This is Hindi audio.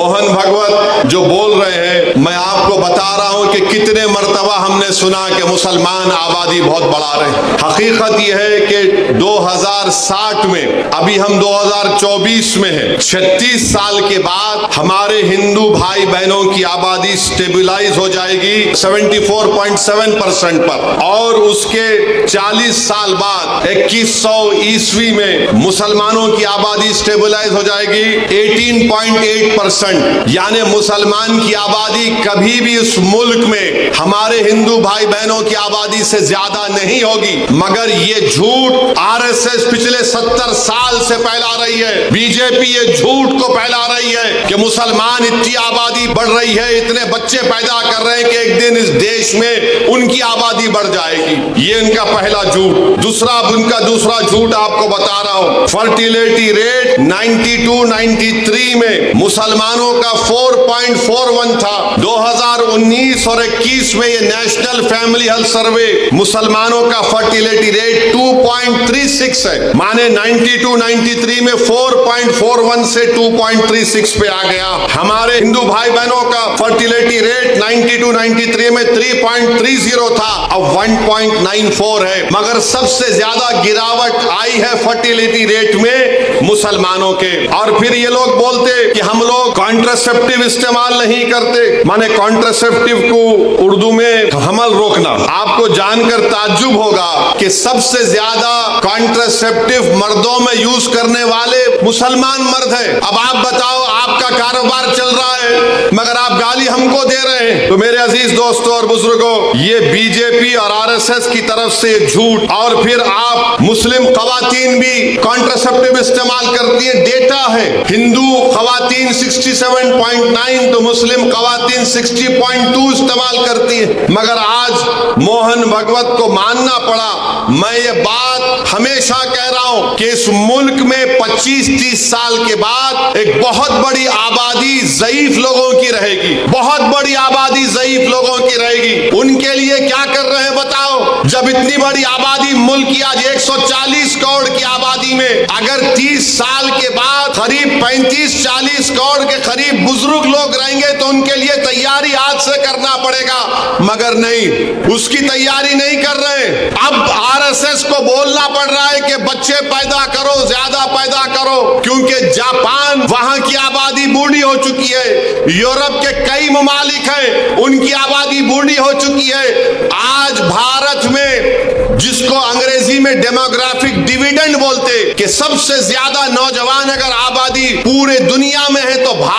मोहन भगवत जो बोल रहे हैं, मैं आपको बता रहा हूं कि कितने मर्तबा हमने सुना कि मुसलमान आबादी बहुत बढ़ा रहे हैं। हकीकत यह है कि 2060 में, अभी हम 2024 में हैं, 36 साल के बाद हमारे हिंदू भाई बहनों की आबादी स्टेबलाइज हो जाएगी 74.7% पर, और उसके 40 साल बाद 2100 ईस्वी में मुसलमानों की आबादी स्टेबलाइज हो जाएगी 18.8%। यानी मुसलमान की आबादी कभी भी उस मुल्क में हमारे हिंदू भाई बहनों की आबादी से ज्यादा नहीं होगी। मगर ये झूठ आरएसएस पिछले 70 साल से फैला रही है। बीजेपी ये झूठ को फैला रही है कि मुसलमान इतनी आबादी बढ़ रही है, इतने बच्चे पैदा कर रहे हैं कि एक दिन इस देश में उनकी आबादी बढ़ जाएगी। ये इनका पहला झूठ। उनका दूसरा झूठ आपको बता रहा हूं। फर्टिलिटी रेट 92-93 में मुसलमानों का 4.41 था। 2019 और 21 में ये नेशनल फैमिली हेल्थ सर्वे मुसलमानों का फर्टिलिटी रेट 2.36 है। माने 92-93 में 4.41 से 2.36 पे आ गया। हमारे हिंदू भाई बहनों का फर्टिलिटी रेट 92-93 में 3.30 था, अब 1.94 है। मगर सबसे ज्यादा गिरावट आई है फर्टिलिटी रेट में मुसलमानों के। और फिर ये लोग बोलते कि हम लोग कॉन्ट्रासेप्टिव इस्तेमाल नहीं करते, माने कॉन्ट्रासेप्टिव को उर्दू में हमल रोकना। आपको जानकर ताज्जुब होगा कि सबसे ज्यादा कॉन्ट्रासेप्टिव मर्दों में यूज करने वाले मुसलमान मर्द हैं। अब आप बताओ, आपका कारोबार चल रहा है मगर आप गाली हमको दे रहे हैं। तो मेरे अजीज दोस्तों और बुजुर्गों, ये बीजेपी और आरएसएस की तरफ से झूठ। और फिर आप मुस्लिम खवातीन भी कॉन्ट्रासेप्टिव इस्तेमाल करती है, डेटा है। हिंदू खवातीन 67.9 तो मुस्लिम खवातीन 60.2 इस्तेमाल करती है। मगर आज मोहन भगवत को मानना पड़ा। मैं ये बात हमेशा कह रहा हूं कि इस मुल्क में 25-30 साल के बाद एक बहुत बड़ी आबादी ज़ईफ लोगों की रहेगी। बहुत बड़ी आबादी ज़ईफ लोगों की रहेगी। उनके लिए क्या कर रहे हैं बताओ? जब इतनी बड़ी आबादी, मुल्क की आज 140 करोड़ की आबादी में अगर 30 साल के बाद करीब 35-40 करोड़ के करीब बुजुर्ग लोग रहेंगे तो उनके लिए तैयारी आज से करना पड़ेगा। मगर नहीं, उसकी तैयारी नहीं कर रहे। अब आरएसएस को बोलना पड़ रहा है कि बच्चे पैदा करो, ज्यादा पैदा करो, क्योंकि जापान, वहां की आबादी बूढ़ी हो चुकी है। यूरोप के कई ममालिक हैं, उनकी आबादी बूढ़ी हो चुकी है। आज भारत में, जिसको अंग्रेजी में डेमोग्राफिक डिविडेंड बोलते, कि सबसे ज्यादा नौजवान अगर आबादी पूरे दुनिया में है तो भारत